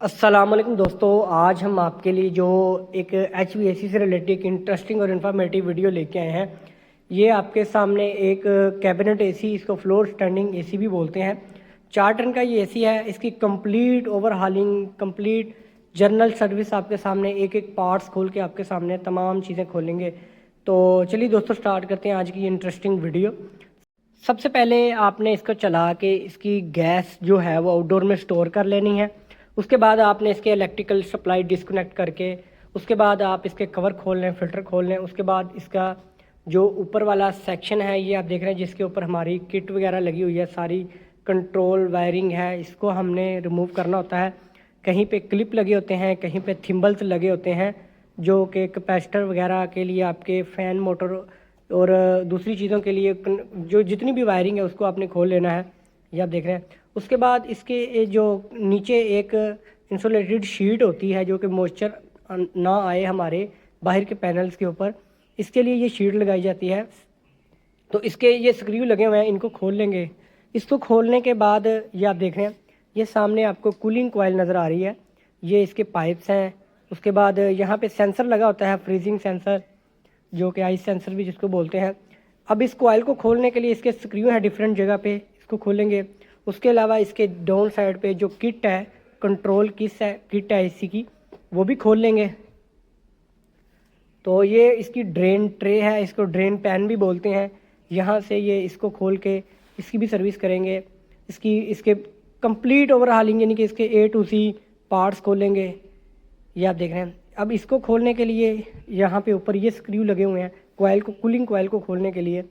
अस्सलाम वालेकुम दोस्तों, आज हम आपके लिए जो एक HVAC से रिलेटेड एक इंटरेस्टिंग और इन्फॉर्मेटिव वीडियो लेके आए हैं। ये आपके सामने एक कैबिनेट एसी, इसको फ्लोर स्टैंडिंग एसी भी बोलते हैं। 4 टन का ये एसी है। इसकी complete overhauling, complete general service आपके सामने एक एक पार्ट्स खोल के आपके सामने तमाम चीज़ें खोलेंगे। तो चलिए दोस्तों, स्टार्ट करते हैं आज की इंटरेस्टिंग वीडियो। सबसे पहले आपने इसको चला के इसकी गैस जो है वो आउटडोर में स्टोर कर लेनी है। उसके बाद आपने इसके इलेक्ट्रिकल सप्लाई डिस्कनेक्ट करके उसके बाद आप इसके कवर खोल लें, फ़िल्टर खोल लें। उसके बाद इसका जो ऊपर वाला सेक्शन है ये आप देख रहे हैं, जिसके ऊपर हमारी किट वगैरह लगी हुई है, सारी कंट्रोल वायरिंग है, इसको हमने रिमूव करना होता है। कहीं पे क्लिप लगे होते हैं, कहीं पे थिम्बल्स लगे होते हैं जो कि कैपेसिटर वगैरह के लिए, आपके फ़ैन मोटर और दूसरी चीज़ों के लिए जो जितनी भी वायरिंग है उसको आपने खोल लेना है। ये आप देख रहे हैं। उसके बाद इसके जो नीचे एक इंसुलेटेड शीट होती है जो कि मॉइस्चर ना आए हमारे बाहर के पैनल्स के ऊपर, इसके लिए ये शीट लगाई जाती है। तो इसके ये स्क्रू लगे हुए हैं, इनको खोल लेंगे। इसको खोलने के बाद ये आप देख रहे हैं, ये सामने आपको कूलिंग कॉइल नज़र आ रही है, ये इसके पाइप्स हैं। उसके बाद यहाँ पे सेंसर लगा होता है, फ्रीजिंग सेंसर, जो कि आइस सेंसर भी जिसको बोलते हैं। अब इस कॉइल को खोलने के लिए इसके स्क्रू हैं डिफरेंट जगह पे, इसको खोलेंगे। उसके अलावा इसके डाउन साइड पे जो किट है, कंट्रोल किट है एसी की, वो भी खोल लेंगे। तो ये इसकी ड्रेन ट्रे है, इसको ड्रेन पैन भी बोलते हैं। यहाँ से ये इसको खोल के इसकी भी सर्विस करेंगे। इसके कंप्लीट ओवरहालिंग, यानी कि इसके A to C पार्ट्स खोलेंगे। ये आप देख रहे हैं। अब इसको खोलने के लिए यहाँ पे ऊपर ये स्क्रू लगे हुए हैं, कॉइल को, कूलिंग कॉइल को खोलने के लिए।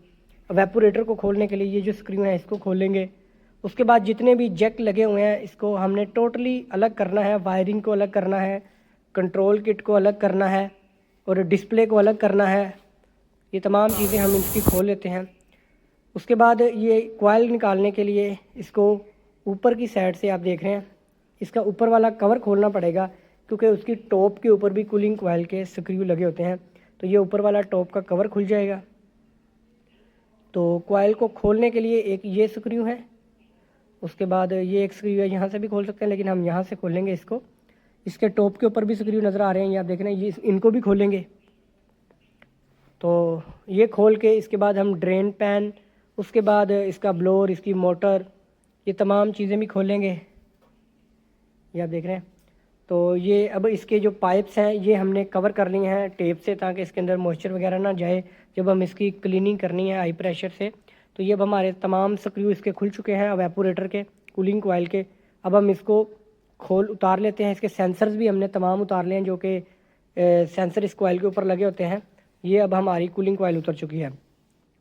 वेपोरेटर को खोलने के लिए ये जो स्क्रू हैं इसको खोलेंगे। उसके बाद जितने भी जैक लगे हुए हैं इसको हमने टोटली अलग करना है, वायरिंग को अलग करना है, कंट्रोल किट को अलग करना है और डिस्प्ले को अलग करना है। ये तमाम चीज़ें हम इसकी खोल लेते हैं। उसके बाद ये कॉइल निकालने के लिए इसको ऊपर की साइड से आप देख रहे हैं, इसका ऊपर वाला कवर खोलना पड़ेगा, क्योंकि उसकी टॉप के ऊपर भी कूलिंग कॉइल के स्क्रू लगे होते हैं। तो ये ऊपर वाला टॉप का कवर खुल जाएगा। तो कॉइल को खोलने के लिए एक ये स्क्रू है, उसके बाद ये एक स्क्रू है, यहाँ से भी खोल सकते हैं, लेकिन हम यहाँ से खोलेंगे इसको। इसके टॉप के ऊपर भी स्क्रू नज़र आ रहे हैं, ये आप देख रहे हैं, ये इनको भी खोलेंगे। तो ये खोल के इसके बाद हम ड्रेन पैन, उसके बाद इसका ब्लोअर, इसकी मोटर, ये तमाम चीज़ें भी खोलेंगे। ये आप देख रहे हैं। तो ये अब इसके जो पाइप्स हैं ये हमने कवर कर लिए हैं टेप से, ताकि इसके अंदर मॉइस्चर वगैरह ना जाए जब हम इसकी क्लीनिंग करनी है हाई प्रेशर से। तो ये अब हमारे तमाम स्क्रू इसके खुल चुके हैं वेपोरेटर के, कूलिंग कॉइल के। अब हम इसको उतार लेते हैं। इसके सेंसर्स भी हमने तमाम उतार लिए हैं, जो कि सेंसर इस कॉइल के ऊपर लगे होते हैं। ये अब हमारी कूलिंग कॉइल उतर चुकी है।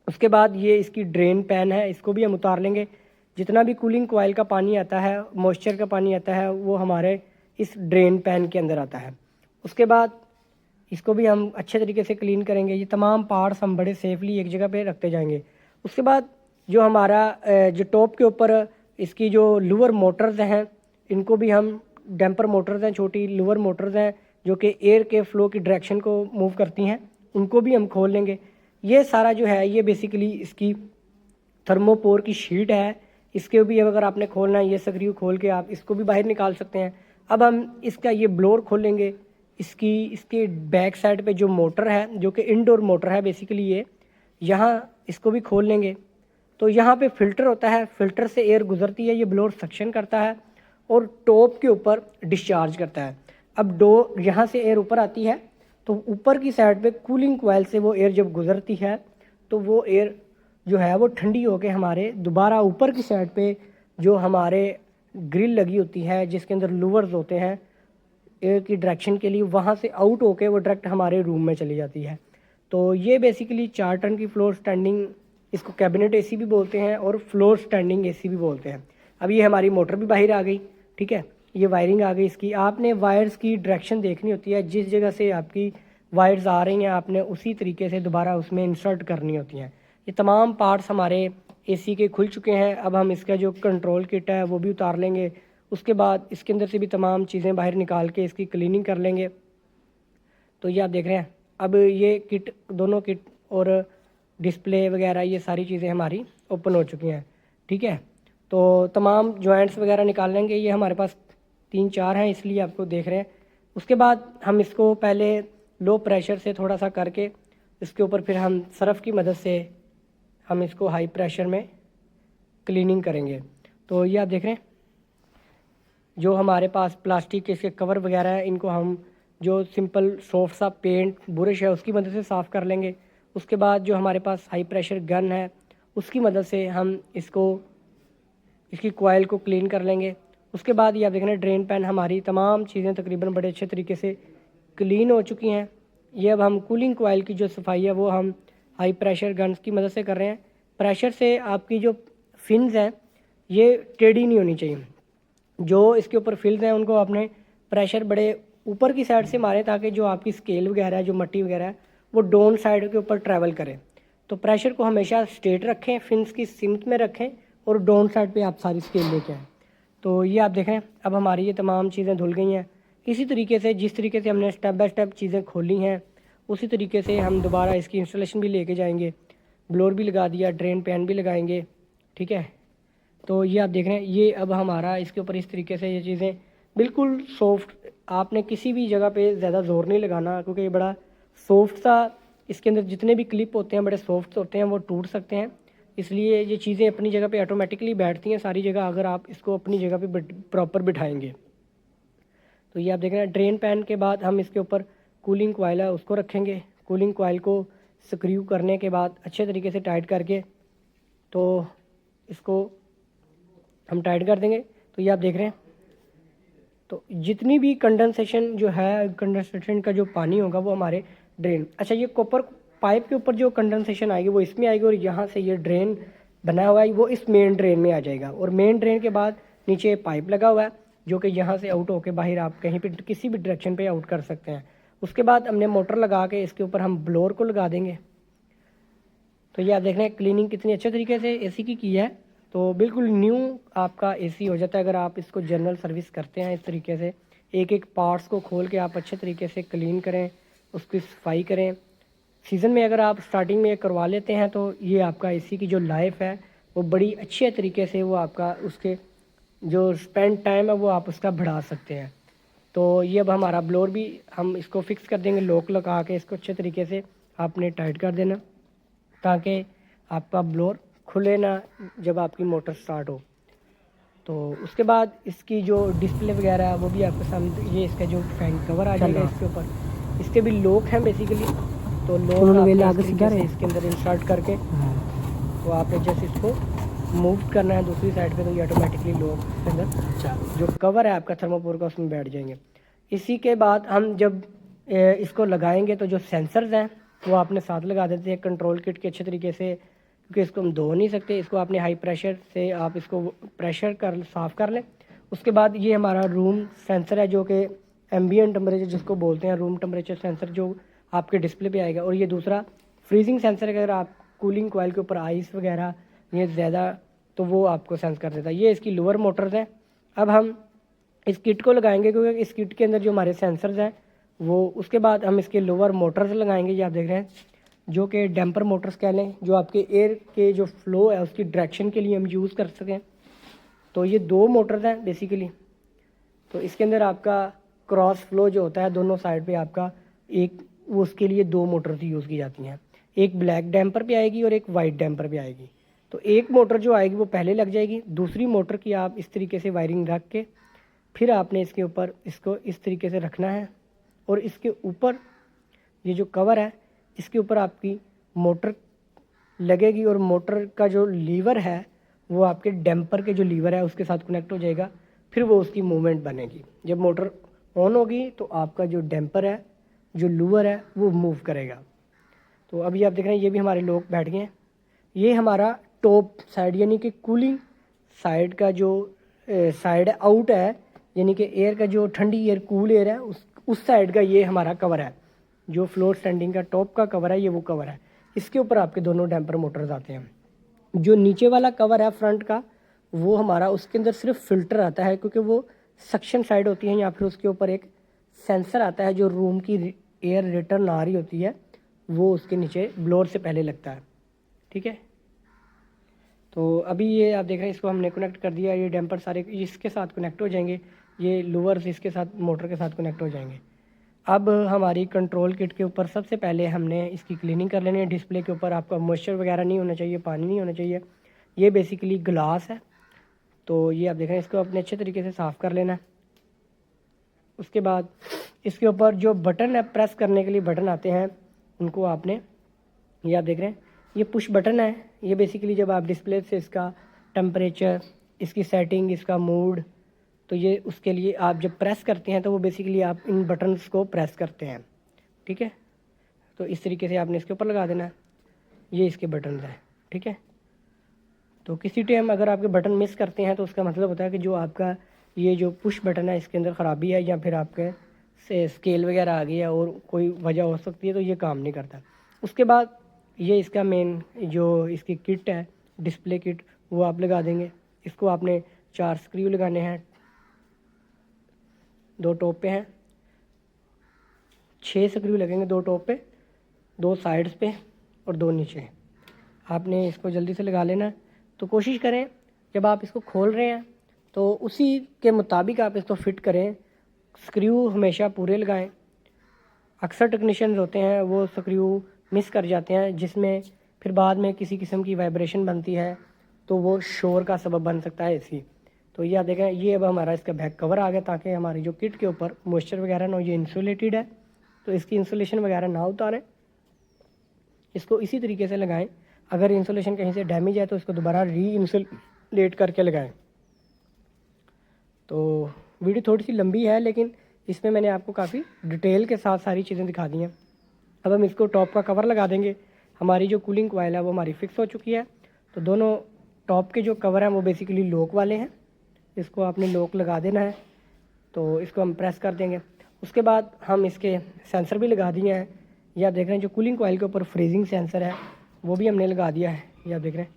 उसके बाद ये इसकी ड्रेन पैन है, इसको भी हम उतार लेंगे। जितना भी कूलिंग कॉइल का पानी आता है, मॉइस्चर का पानी आता है, वो हमारे इस ड्रेन पैन के अंदर आता है। उसके बाद इसको भी हम अच्छे तरीके से क्लीन करेंगे। ये तमाम पार्ट्स हम बड़े सेफली एक जगह पे रखते जाएंगे। उसके बाद जो हमारा जो टॉप के ऊपर इसकी जो लोअर मोटर्स हैं, इनको भी हम, डैम्पर मोटर्स हैं, छोटी लोअर मोटर्स हैं जो कि एयर के फ्लो की डायरेक्शन को मूव करती हैं, उनको भी हम खोल लेंगे। ये सारा जो है ये बेसिकली इसकी थर्मोपोर की शीट है, इसके भी अगर आपने खोलना है, ये स्क्रू खोल के आप इसको भी बाहर निकाल सकते हैं। अब हम इसका ये ब्लोअर खोलेंगे। इसके बैक साइड पे जो मोटर है, जो कि इनडोर मोटर है बेसिकली, ये यहाँ इसको भी खोल लेंगे। तो यहाँ पे फ़िल्टर होता है, फ़िल्टर से एयर गुजरती है, ये ब्लोअर सक्शन करता है और टॉप के ऊपर डिस्चार्ज करता है। अब यहाँ से एयर ऊपर आती है, तो ऊपर की साइड पे कूलिंग कॉइल से वो एयर जब गुजरती है तो वो एयर जो है वो ठंडी होकर हमारे दोबारा ऊपर की साइड पे जो हमारे ग्रिल लगी होती है, जिसके अंदर लूवर्स होते हैं एयर की डायरेक्शन के लिए, वहाँ से आउट होके वो डायरेक्ट हमारे रूम में चली जाती है। तो ये बेसिकली 4 टन की फ्लोर स्टैंडिंग, इसको कैबिनेट एसी भी बोलते हैं और फ्लोर स्टैंडिंग एसी भी बोलते हैं। अब ये हमारी मोटर भी बाहर आ गई, ठीक है, ये वायरिंग आ गई इसकी। आपने वायर्स की डायरेक्शन देखनी होती है, जिस जगह से आपकी वायर्स आ रही हैं आपने उसी तरीके से दोबारा उसमें इंसर्ट करनी होती हैं। ये तमाम पार्ट्स हमारे एसी के खुल चुके हैं। अब हम इसका जो कंट्रोल किट है वो भी उतार लेंगे। उसके बाद इसके अंदर से भी तमाम चीज़ें बाहर निकाल के इसकी क्लीनिंग कर लेंगे। तो ये आप देख रहे हैं, अब ये किट, दोनों किट और डिस्प्ले वगैरह, ये सारी चीज़ें हमारी ओपन हो चुकी हैं, ठीक है। तो तमाम जॉइंट्स वगैरह निकाल लेंगे। ये हमारे पास 3-4 हैं इसलिए आपको देख रहे हैं। उसके बाद हम इसको पहले लो प्रेशर से थोड़ा सा करके इसके ऊपर फिर हम सर्फ की मदद से हम इसको हाई प्रेशर में क्लीनिंग करेंगे। तो ये आप देख रहे हैं जो हमारे पास प्लास्टिक के इसके कवर वगैरह है, इनको हम जो सिंपल सॉफ्ट सा पेंट ब्रश है उसकी मदद से साफ़ कर लेंगे। उसके बाद जो हमारे पास हाई प्रेशर गन है उसकी मदद से हम इसकी कॉइल को क्लीन कर लेंगे। उसके बाद ये आप देख रहे हैं ड्रेन पैन हमारी तमाम चीज़ें तकरीबन बड़े अच्छे तरीके से क्लीन हो चुकी हैं। ये अब हम कूलिंग कॉइल की जो सफाई है वो हम हाई प्रेशर गन्स की मदद से कर रहे हैं। प्रेशर से आपकी जो फिन्स हैं ये टेढ़ी नहीं होनी चाहिए। जो इसके ऊपर फिल्स हैं उनको आपने प्रेशर बड़े ऊपर की साइड से मारे ताकि जो आपकी स्केल वगैरह है, जो मट्टी वगैरह है, वो डाउन साइड के ऊपर ट्रैवल करे। तो प्रेशर को हमेशा स्ट्रेट रखें, फिन्स की सिमत में रखें और डाउन साइड पे आप सारी स्केल लेके आएँ। तो ये आप देखें अब हमारी ये तमाम चीज़ें धुल गई हैं। इसी तरीके से जिस तरीके से हमने स्टेप बाय स्टेप चीज़ें खोली हैं उसी तरीके से हम दोबारा इसकी इंस्टॉलेशन भी लेके जाएंगे। ब्लोर भी लगा दिया, ड्रेन पैन भी लगाएंगे, ठीक है। तो ये आप देख रहे हैं ये अब हमारा इसके ऊपर इस तरीके से ये चीज़ें बिल्कुल सॉफ्ट, आपने किसी भी जगह पे ज़्यादा ज़ोर नहीं लगाना क्योंकि ये बड़ा सॉफ्ट सा, इसके अंदर जितने भी क्लिप होते हैं बड़े सॉफ्ट होते हैं, वो टूट सकते हैं। इसलिए ये चीज़ें अपनी जगह पे ऑटोमेटिकली बैठती हैं सारी जगह अगर आप इसको अपनी जगह पे प्रॉपर बिठाएंगे। तो ये आप देख रहे हैं ड्रेन पैन के बाद हम इसके ऊपर कूलिंग कॉइल है उसको रखेंगे। कूलिंग कॉइल को स्क्रू करने के बाद अच्छे तरीके से टाइट करके तो इसको हम टाइट कर देंगे। तो ये आप देख रहे हैं तो जितनी भी कंडेंसेशन जो है, कंडेंसेशन का जो पानी होगा वो हमारे ड्रेन, अच्छा ये कॉपर पाइप के ऊपर जो कंडेंसेशन आएगी वो इसमें आएगी और यहाँ से ये ड्रेन बना हुआ है वो इस मेन ड्रेन में आ जाएगा। और मेन ड्रेन के बाद नीचे पाइप लगा हुआ है जो कि यहाँ से आउट होकर बाहर आप कहीं पे किसी भी डायरेक्शन पे आउट कर सकते हैं। उसके बाद हमने मोटर लगा के इसके ऊपर हम ब्लोअर को लगा देंगे। तो ये आप देख रहे हैं क्लीनिंग कितनी अच्छे तरीके से एसी की है। तो बिल्कुल न्यू आपका एसी हो जाता है अगर आप इसको जनरल सर्विस करते हैं। इस तरीके से एक एक पार्ट्स को खोल के आप अच्छे तरीके से क्लीन करें, उसकी सफाई करें। सीज़न में अगर आप स्टार्टिंग में करवा लेते हैं तो ये आपका एसी की जो लाइफ है वो बड़ी अच्छे तरीके से वो आपका उसके जो स्पेंड टाइम है वो आप उसका बढ़ा सकते हैं। तो ये अब हमारा ब्लोअर भी हम इसको फिक्स कर देंगे, लॉक लगा के इसको अच्छे तरीके से आपने टाइट कर देना ताकि आपका ब्लोअर खुले ना जब आपकी मोटर स्टार्ट हो। तो उसके बाद इसकी जो डिस्प्ले वगैरह है वो भी आपके सामने, ये इसका जो फैन कवर आ जाएगा इसके ऊपर, इसके भी लॉक हैं बेसिकली। तो लॉक इसके अंदर इंसर्ट करके तो आपने जैसे इसको मूव करना है दूसरी साइड पे तो ये ऑटोमेटिकली लॉक इसके अंदर जो कवर है आपका थर्मोकोल का उसमें बैठ जाएंगे। इसी के बाद हम जब इसको लगाएंगे तो जो सेंसर्स हैं वो आपने साथ लगा देते हैं कंट्रोल किट के अच्छे तरीके से, क्योंकि इसको हम धो नहीं सकते। इसको आपने हाई प्रेशर से आप इसको प्रेशर कर साफ़ कर लें। उसके बाद ये हमारा रूम सेंसर है जो कि एम्बिएंट टेम्परेचर जिसको बोलते हैं, रूम टेम्परेचर सेंसर जो आपके डिस्प्ले पे आएगा। और ये दूसरा फ्रीजिंग सेंसर, अगर आप कूलिंग कॉइल के ऊपर आइस वगैरह ये ज़्यादा तो वो आपको सेंस कर देता है। ये इसकी लोअर मोटर्स हैं। अब हम इस किट को लगाएंगे क्योंकि इस किट के अंदर जो हमारे सेंसर्स हैं वो, उसके बाद हम इसके लोअर मोटर्स लगाएंगे। ये आप देख रहे हैं जो कि डैम्पर मोटर्स कह लें, जो आपके एयर के जो फ्लो है उसकी डायरेक्शन के लिए हम यूज़ कर सकें। तो ये 2 मोटर्स हैं बेसिकली। तो इसके अंदर आपका क्रॉस फ्लो जो होता है दोनों साइड पे आपका एक, वो उसके लिए 2 मोटर्स यूज़ की जाती हैं। एक ब्लैक डैम्पर पे आएगी और एक वाइट डैम्पर पे आएगी। तो एक मोटर जो आएगी वो पहले लग जाएगी, दूसरी मोटर की आप इस तरीके से वायरिंग रख के फिर आपने इसके ऊपर इसको इस तरीके से रखना है और इसके ऊपर ये जो कवर है इसके ऊपर आपकी मोटर लगेगी और मोटर का जो लीवर है वो आपके डैम्पर के जो लीवर है उसके साथ कनेक्ट हो जाएगा, फिर वो उसकी मूवमेंट बनेगी। जब मोटर ऑन होगी तो आपका जो डैम्पर है, जो लूवर है, वो मूव करेगा। तो अभी आप देख रहे हैं ये भी हमारे लोग बैठ गए हैं। ये हमारा टॉप साइड यानी कि कूलिंग साइड का जो साइड आउट है, यानी कि एयर का जो ठंडी एयर, कूल एयर है, उस साइड का ये हमारा कवर है। जो फ्लोर स्टैंडिंग का टॉप का कवर है ये वो कवर है। इसके ऊपर आपके दोनों डैम्पर मोटर्स आते हैं। जो नीचे वाला कवर है फ्रंट का वो हमारा, उसके अंदर सिर्फ फ़िल्टर आता है क्योंकि वो सक्शन साइड होती है, या फिर उसके ऊपर एक सेंसर आता है जो रूम की एयर रिटर्न आ रही होती है वो उसके नीचे ब्लोअर से पहले लगता है, ठीक है। तो अभी ये आप देख रहे हैं इसको हमने कनेक्ट कर दिया। ये डैम्पर सारे इसके साथ कनेक्ट हो जाएंगे। ये लूवर्स इसके साथ मोटर के साथ कनेक्ट हो जाएंगे। अब हमारी कंट्रोल किट के ऊपर सबसे पहले हमने इसकी क्लीनिंग कर लेनी है। डिस्प्ले के ऊपर आपका मॉइस्चर वगैरह नहीं होना चाहिए, पानी नहीं होना चाहिए। ये बेसिकली ग्लास है, तो ये आप देख रहे हैं, इसको अपने अच्छे तरीके से साफ़ कर लेना है। उसके बाद इसके ऊपर जो बटन है, प्रेस करने के लिए बटन आते हैं, उनको आपने, ये आप देख रहे हैं, ये पुश बटन है। ये बेसिकली जब आप डिस्प्ले से इसका टेम्परेचर, इसकी सेटिंग, इसका मूड, तो ये उसके लिए आप जब प्रेस करते हैं तो वो बेसिकली आप इन बटन्स को प्रेस करते हैं, ठीक है। तो इस तरीके से आपने इसके ऊपर लगा देना है। ये इसके बटन हैं, ठीक है। तो किसी टाइम अगर आपके बटन मिस करते हैं तो उसका मतलब होता है कि जो आपका ये जो पुश बटन है इसके अंदर ख़राबी है, या फिर आपके से स्केल वगैरह आ गई है और कोई वजह हो सकती है, तो ये काम नहीं करता। उसके बाद ये इसका मेन जो इसकी किट है, डिस्प्ले किट, वो आप लगा देंगे। इसको आपने 4 स्क्रू लगाने हैं, 2 टॉप पे हैं, 6 स्क्रू लगेंगे, 2 टॉप पे, 2 साइड्स पे और 2 नीचे। आपने इसको जल्दी से लगा लेना। तो कोशिश करें जब आप इसको खोल रहे हैं तो उसी के मुताबिक आप इसको फिट करें। स्क्रू हमेशा पूरे लगाएं। अक्सर टेक्नीशियंस होते हैं वो स्क्रू मिस कर जाते हैं, जिसमें फिर बाद में किसी किस्म की वाइब्रेशन बनती है, तो वो शोर का सबब बन सकता है इसी। तो ये आप देखें, ये अब हमारा इसका बैक कवर आ गया, ताकि हमारी जो किट के ऊपर मॉइस्चर वगैरह ना हो। ये इंसुलेटेड है, तो इसकी इंसुलेशन वगैरह ना उतारें। इसको इसी तरीके से लगाएं। अगर इंसुलेशन कहीं से डैमेज है तो इसको दोबारा री इंसुलेट करके लगाएं। तो वीडियो थोड़ी सी लंबी है, लेकिन इसमें मैंने आपको काफ़ी डिटेल के साथ सारी चीज़ें दिखा दी हैं। अब हम इसको टॉप का कवर लगा देंगे। हमारी जो कूलिंग कॉइल है वो हमारी फिक्स हो चुकी है। तो दोनों टॉप के जो कवर हैं वो बेसिकली लॉक वाले हैं। इसको आपने लॉक लगा देना है, तो इसको हम प्रेस कर देंगे। उसके बाद हम इसके सेंसर भी लगा दिए हैं। ये आप देख रहे हैं, जो कूलिंग कॉइल के ऊपर फ्रीजिंग सेंसर है वो भी हमने लगा दिया है, ये आप देख रहे हैं।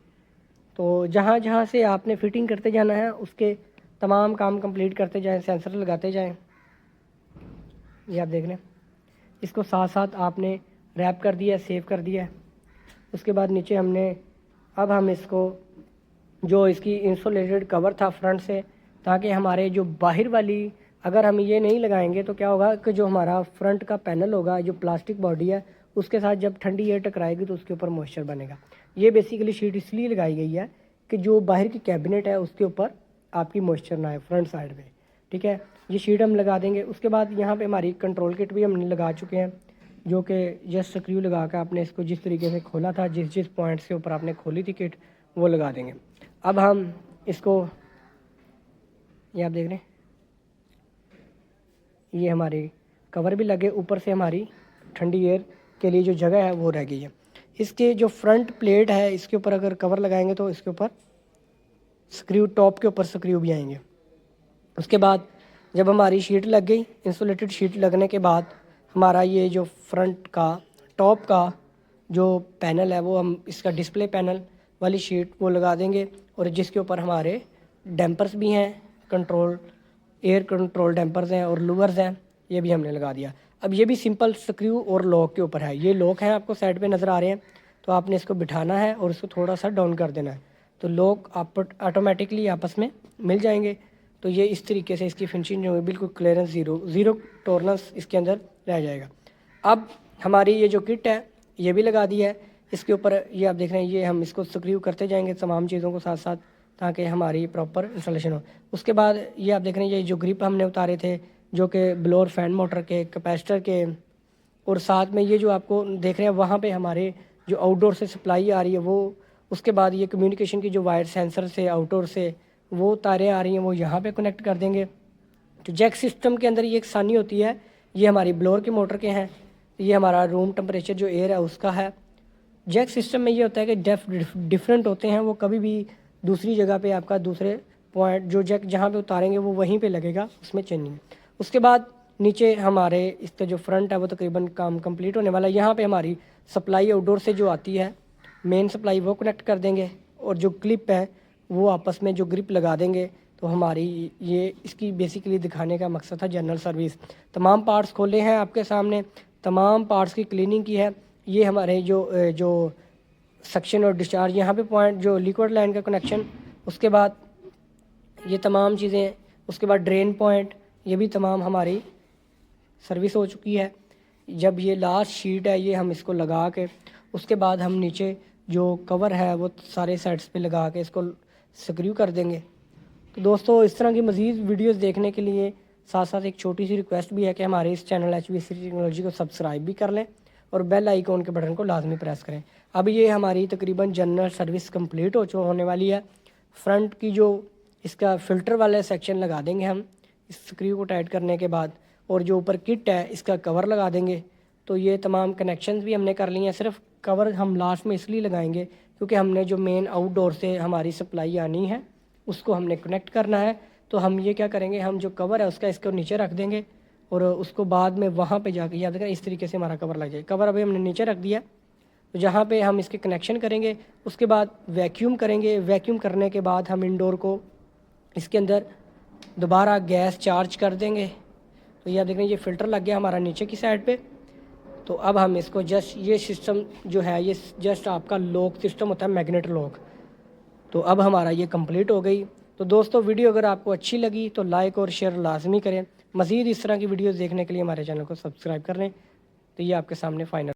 तो जहाँ जहाँ से आपने फिटिंग करते जाना है उसके तमाम काम कंप्लीट करते जाएं, सेंसर लगाते जाएं। ये आप देख रहे हैं, इसको साथ साथ आपने रैप कर दिया है, सेव कर दिया है। उसके बाद नीचे हमने, अब हम इसको, जो इसकी इंसुलेटेड कवर था फ्रंट से, ताकि हमारे जो बाहर वाली, अगर हम ये नहीं लगाएंगे तो क्या होगा कि जो हमारा फ्रंट का पैनल होगा, जो प्लास्टिक बॉडी है, उसके साथ जब ठंडी एयर टकराएगी तो उसके ऊपर मॉइस्चर बनेगा। ये बेसिकली शीट इसलिए लगाई गई है कि जो बाहर की कैबिनेट है उसके ऊपर आपकी मॉइस्चर ना आए फ्रंट साइड में, ठीक है। ये शीट हम लगा देंगे। उसके बाद यहाँ पे हमारी कंट्रोल किट भी हमने लगा चुके हैं, जो कि जस्ट स्क्रू लगा कर आपने इसको जिस तरीके से खोला था, जिस जिस पॉइंट से ऊपर आपने खोली थी किट, वो लगा देंगे। अब हम इसको, ये आप देख रहे हैं, ये हमारे कवर भी लगे, ऊपर से हमारी ठंडी एयर के लिए जो जगह है वो रह गई है। इसके जो फ्रंट प्लेट है इसके ऊपर अगर कवर लगाएंगे तो इसके ऊपर स्क्रू, टॉप के ऊपर स्क्रू भी आएंगे। उसके बाद जब हमारी शीट लग गई, इंसुलेटेड शीट लगने के बाद हमारा ये जो फ्रंट का टॉप का जो पैनल है वो हम इसका डिस्प्ले पैनल वाली शीट वो लगा देंगे, और जिसके ऊपर हमारे डैम्पर्स भी हैं, कंट्रोल, एयर कंट्रोल डैम्पर्स हैं और लूवर्स हैं, ये भी हमने लगा दिया। अब ये भी सिंपल स्क्रू और लॉक के ऊपर है। ये लॉक हैं, आपको साइड पे नज़र आ रहे हैं, तो आपने इसको बिठाना है और इसको थोड़ा सा डाउन कर देना है, तो लॉक आप ऑटोमेटिकली आपस में मिल जाएंगे। तो ये इस तरीके से इसकी फिनिशिंग जो है बिल्कुल क्लियरेंस ज़ीरो टॉलरेंस इसके अंदर रह जाएगा। अब हमारी ये जो किट है ये भी लगा दी है इसके ऊपर। ये आप देख रहे हैं, ये हम इसको स्क्रू करते जाएंगे तमाम चीज़ों को साथ साथ, ताकि हमारी प्रॉपर इंस्टॉलेशन हो। उसके बाद ये आप देख रहे हैं, ये जो ग्रिप हमने उतारे थे, जो कि ब्लोअर फैन मोटर के, कैपेसिटर के, और साथ में ये जो आपको देख रहे हैं वहाँ पे हमारे जो आउटडोर से सप्लाई आ रही है वो, उसके बाद ये कम्युनिकेशन की जो वायर सेंसर से आउटडोर से वो तारें आ रही हैं वो यहाँ पे कनेक्ट कर देंगे। तो जैक सिस्टम के अंदर ये एक सानी होती है, ये हमारी ब्लोअर की मोटर के हैं, ये हमारा रूम टेम्परेचर जो एयर है उसका है। जैक सिस्टम में ये होता है कि डिफरेंट होते हैं, वो कभी भी दूसरी जगह पे आपका दूसरे पॉइंट जो जैक जहाँ पे उतारेंगे वो वहीं पे लगेगा, उसमें चेंज नहीं। उसके बाद नीचे हमारे इसका जो फ्रंट है वो तकरीबन काम कंप्लीट होने वाला है। यहाँ पे हमारी सप्लाई आउटडोर से जो आती है मेन सप्लाई वो कनेक्ट कर देंगे, और जो क्लिप है वो आपस में जो ग्रिप लगा देंगे। तो हमारी ये इसकी बेसिकली दिखाने का मकसद था जनरल सर्विस। तमाम पार्ट्स खोले हैं आपके सामने, तमाम पार्ट्स की क्लीनिंग की है। ये हमारे जो सक्शन और डिस्चार्ज यहाँ पे पॉइंट जो लिक्विड लाइन का कनेक्शन, उसके बाद ये तमाम चीज़ें, उसके बाद ड्रेन पॉइंट, ये भी तमाम हमारी सर्विस हो चुकी है। जब ये लास्ट शीट है ये हम इसको लगा के उसके बाद हम नीचे जो कवर है वो सारे साइड्स पे लगा के इसको स्क्रू कर देंगे। तो दोस्तों इस तरह की मज़ीद वीडियोस देखने के लिए साथ साथ एक छोटी सी रिक्वेस्ट भी है कि हमारे इस चैनल HVAC टेक्नोलॉजी को सब्सक्राइब भी कर लें और बेल आइकॉन के बटन को लाजमी प्रेस करें। अब ये हमारी तकरीबन जनरल सर्विस कंप्लीट होने वाली है। फ्रंट की जो इसका फ़िल्टर वाला सेक्शन लगा देंगे हम इस स्क्रू को टाइट करने के बाद, और जो ऊपर किट है इसका कवर लगा देंगे। तो ये तमाम कनेक्शंस भी हमने कर लिए हैं। सिर्फ कवर हम लास्ट में इसलिए लगाएंगे क्योंकि हमने जो मेन आउटडोर से हमारी सप्लाई आनी है उसको हमने कनेक्ट करना है। तो हम ये क्या करेंगे, हम जो कवर है उसका इसको नीचे रख देंगे और उसको बाद में वहाँ पे जाके याद करें इस तरीके से हमारा कवर लग जाए। कवर अभी हमने नीचे रख दिया, तो जहाँ पे हम इसके कनेक्शन करेंगे उसके बाद वैक्यूम करेंगे। वैक्यूम करने के बाद हम इंडोर को इसके अंदर दोबारा गैस चार्ज कर देंगे। तो यह देख रहे हैं ये फ़िल्टर लग गया हमारा नीचे की साइड पे। तो अब हम इसको जस्ट ये सिस्टम जो है ये जस्ट आपका लॉक सिस्टम होता है, मैग्नेट लॉक। तो अब हमारा ये कंप्लीट हो गई। तो दोस्तों वीडियो अगर आपको अच्छी लगी तो लाइक और शेयर लाजमी करें। मज़ीद इस तरह की वीडियोस देखने के लिए हमारे चैनल को सब्सक्राइब कर लें। तो ये आपके सामने फाइनल